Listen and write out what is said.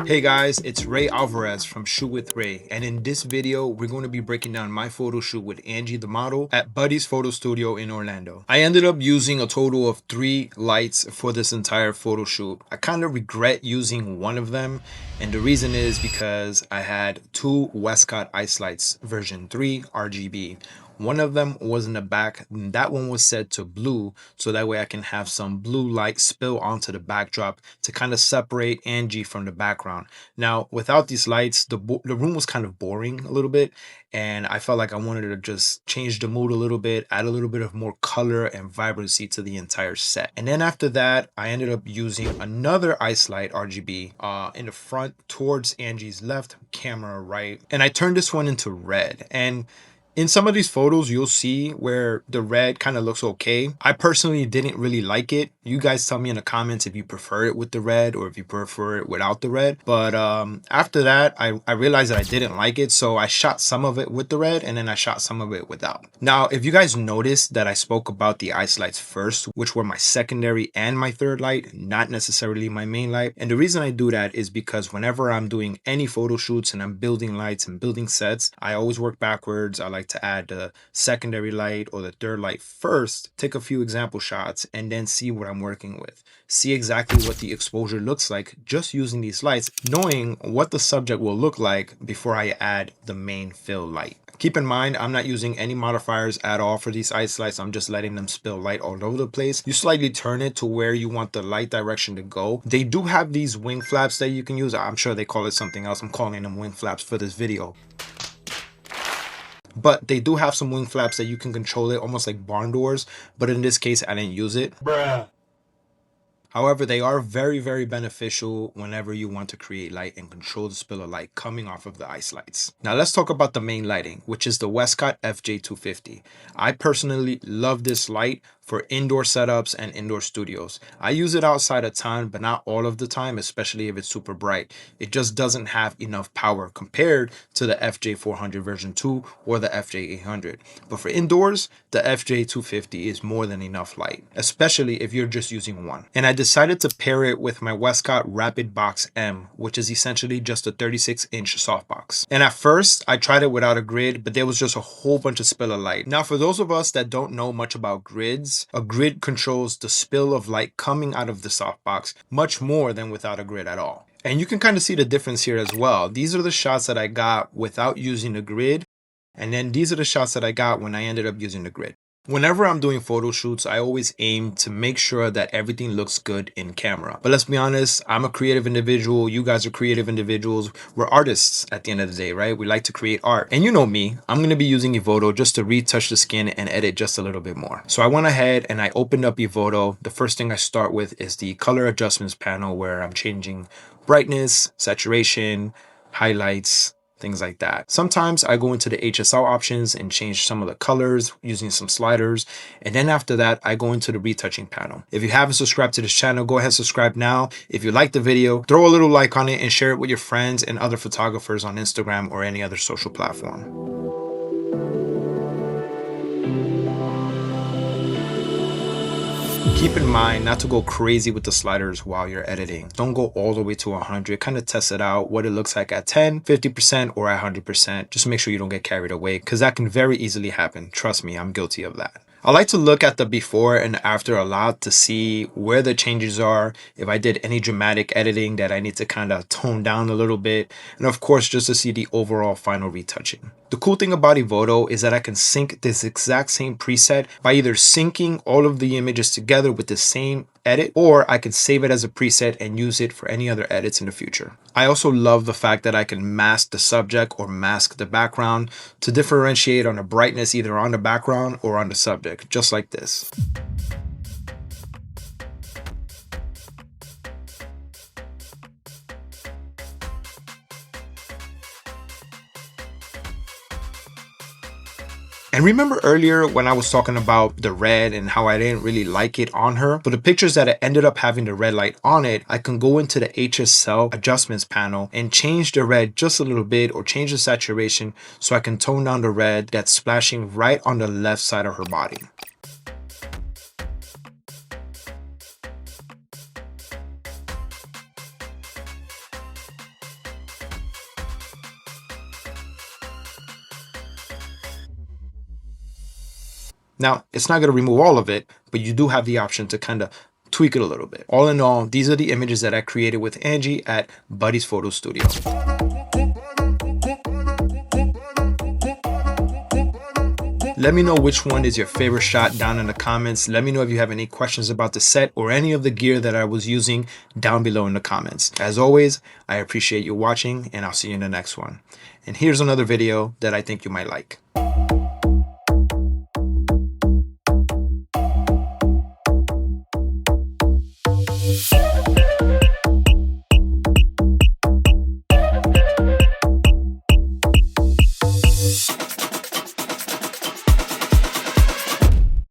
Hey guys, it's Ray Alvarez from Shoot with Ray, and in this video we're going to be breaking down my photo shoot with Angie the model at Buddy's photo studio in Orlando. I ended up using a total of 3 lights for this entire photo shoot. I kind of regret using one of them, and the reason is because I had 2 Westcott IceLights version 3 RGB. One of them was in the back, and that one was set to blue, so that way I can have some blue light spill onto the backdrop to kind of separate Angie from the background. Now, without these lights, the room was kind of boring a little bit, and I felt like I wanted to just change the mood a little bit, add a little bit of more color and vibrancy to the entire set. And then after that, I ended up using another IceLight RGB in the front towards Angie's left, camera right, and I turned this one into red. And in some of these photos, you'll see where the red kind of looks okay. I personally didn't really like it. You guys tell me in the comments if you prefer it with the red or if you prefer it without the red. But after that, I realized that I didn't like it. So I shot some of it with the red and then I shot some of it without. Now, if you guys noticed that I spoke about the ice lights first, which were my secondary and my third light, not necessarily my main light. And the reason I do that is because whenever I'm doing any photo shoots and I'm building lights and building sets, I always work backwards. I like to add the secondary light or the third light first, take a few example shots, and then see what I'm working with. See exactly what the exposure looks like just using these lights, knowing what the subject will look like before I add the main fill light. Keep in mind, I'm not using any modifiers at all for these ice lights. I'm just letting them spill light all over the place. You slightly turn it to where you want the light direction to go. They do have these wing flaps that you can use. I'm sure they call it something else. I'm calling them wing flaps for this video. But they do have some wing flaps that you can control it almost like barn doors, but in this case I didn't use it. Bruh. However, they are very, very beneficial whenever you want to create light and control the spill of light coming off of the ice lights. Now let's talk about the main lighting, which is the Westcott FJ250. I personally love this light for indoor setups and indoor studios. I use it outside a ton, but not all of the time, especially if it's super bright. It just doesn't have enough power compared to the FJ400 version 2 or the FJ800. But for indoors, the FJ250 is more than enough light, especially if you're just using one. And I decided to pair it with my Westcott Rapid Box M, which is essentially just a 36-inch softbox. And at first, I tried it without a grid, but there was just a whole bunch of spill of light. Now, for those of us that don't know much about grids, a grid controls the spill of light coming out of the softbox much more than without a grid at all. And you can kind of see the difference here as well. These are the shots that I got without using the grid, and then these are the shots that I got when I ended up using the grid. Whenever I'm doing photo shoots, I always aim to make sure that everything looks good in camera. But let's be honest, I'm a creative individual. You guys are creative individuals. We're artists at the end of the day, right? We like to create art. And you know me, I'm going to be using Evoto just to retouch the skin and edit just a little bit more. So I went ahead and I opened up Evoto. The first thing I start with is the color adjustments panel where I'm changing brightness, saturation, highlights, things like that. Sometimes I go into the HSL options and change some of the colors using some sliders. And then after that, I go into the retouching panel. If you haven't subscribed to this channel, go ahead and subscribe now. If you like the video, throw a little like on it and share it with your friends and other photographers on Instagram or any other social platform. Keep in mind not to go crazy with the sliders while you're editing. Don't go all the way to 100. Kind of test it out, what it looks like at 10, 50%, or at 100%. Just make sure you don't get carried away because that can very easily happen. Trust me, I'm guilty of that. I like to look at the before and after a lot to see where the changes are, if I did any dramatic editing that I need to kind of tone down a little bit, and of course just to see the overall final retouching. The cool thing about Evoto is that I can sync this exact same preset by either syncing all of the images together with the same edit, or I can save it as a preset and use it for any other edits in the future. I also love the fact that I can mask the subject or mask the background to differentiate on the brightness either on the background or on the subject, just like this. And remember earlier when I was talking about the red and how I didn't really like it on her? For the pictures that I ended up having the red light on it, I can go into the HSL adjustments panel and change the red just a little bit or change the saturation so I can tone down the red that's splashing right on the left side of her body. Now, it's not going to remove all of it, but you do have the option to kind of tweak it a little bit. All in all, these are the images that I created with Angie at Buddy's Photo Studio. Let me know which one is your favorite shot down in the comments. Let me know if you have any questions about the set or any of the gear that I was using down below in the comments. As always, I appreciate you watching, and I'll see you in the next one. And here's another video that I think you might like.